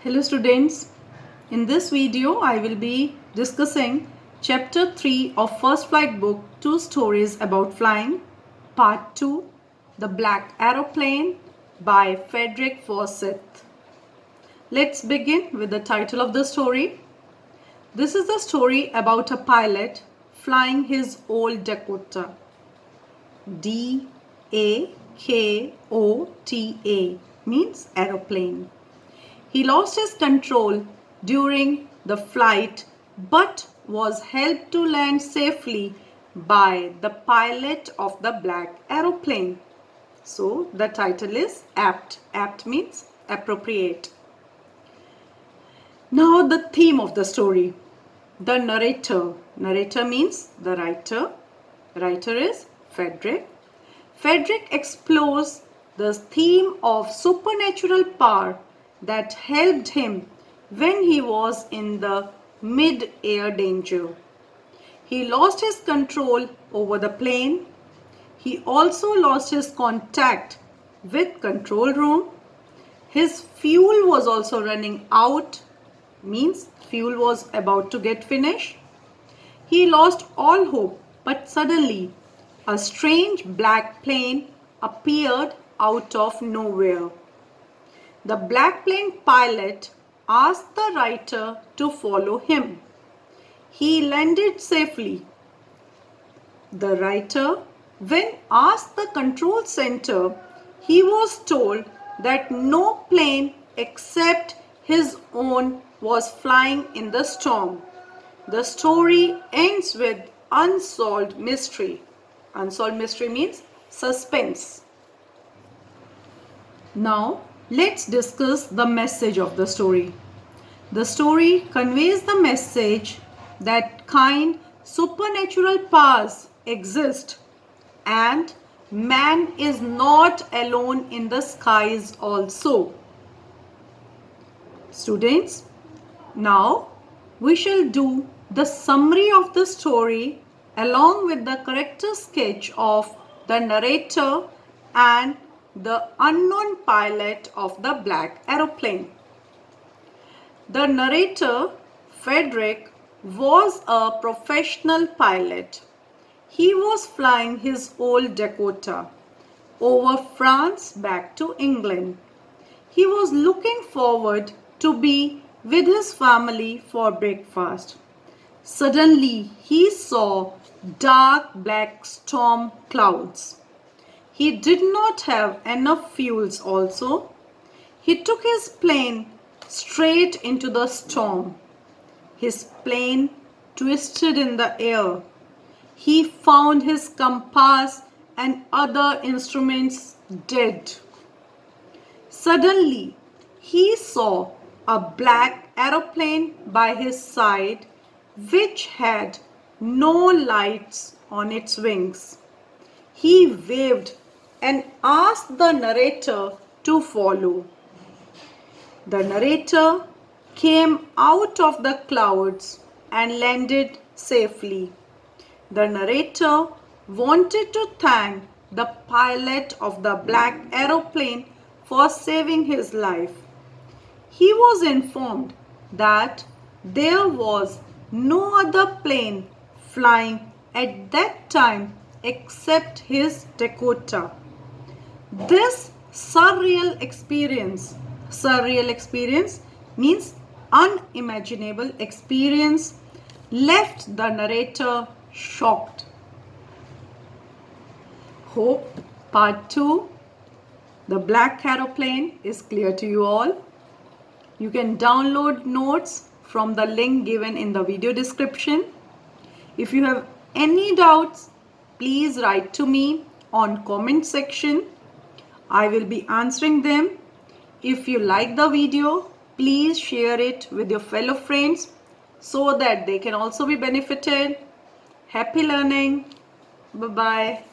Hello students, in this video I will be discussing chapter 3 of First Flight book, Two Stories About Flying, part 2, The Black Aeroplane by Frederick Forsyth. Let's begin with the title of the story. This is the story about a pilot flying his old Dakota. D-A-K-O-T-A means aeroplane. He lost his control during the flight but was helped to land safely by the pilot of the black aeroplane. So the title is apt. Apt means appropriate. Now the theme of the story. The narrator. Narrator means the writer. Writer is Frederick. Frederick explores the theme of supernatural power that helped him when he was in the mid-air danger. He lost his control over the plane. He also lost his contact with control room. His fuel was also running out, means fuel was about to get finished. He lost all hope, but suddenly a strange black plane appeared out of nowhere. The black plane pilot asked the writer to follow him. He landed safely. The writer, when asked the control center, he was told that no plane except his own was flying in the storm. The story ends with unsolved mystery. Unsolved mystery means suspense. Now, let's discuss the message of the story. The story conveys the message that kind supernatural powers exist and man is not alone in the skies also. Students, now we shall do the summary of the story along with the character sketch of the narrator and the unknown pilot of the black aeroplane. The narrator, Frederick, was a professional pilot. He was flying his old Dakota over France back to England. He was looking forward to be with his family for breakfast. Suddenly, he saw dark black storm clouds. He did not have enough fuels also. He took his plane straight into the storm. His plane twisted in the air. He found his compass and other instruments dead. Suddenly, he saw a black aeroplane by his side which had no lights on its wings. He waved and asked the narrator to follow. The narrator came out of the clouds and landed safely. The narrator wanted to thank the pilot of the black aeroplane for saving his life. He was informed that there was no other plane flying at that time except his Dakota. This surreal experience means unimaginable experience, left the narrator shocked. Hope part 2, The Black Aeroplane, is clear to you all. You can download notes from the link given in the video description. If you have any doubts, please write to me on comment section. I will be answering them. If you like the video, please share it with your fellow friends so that they can also be benefited. Happy learning. Bye-bye.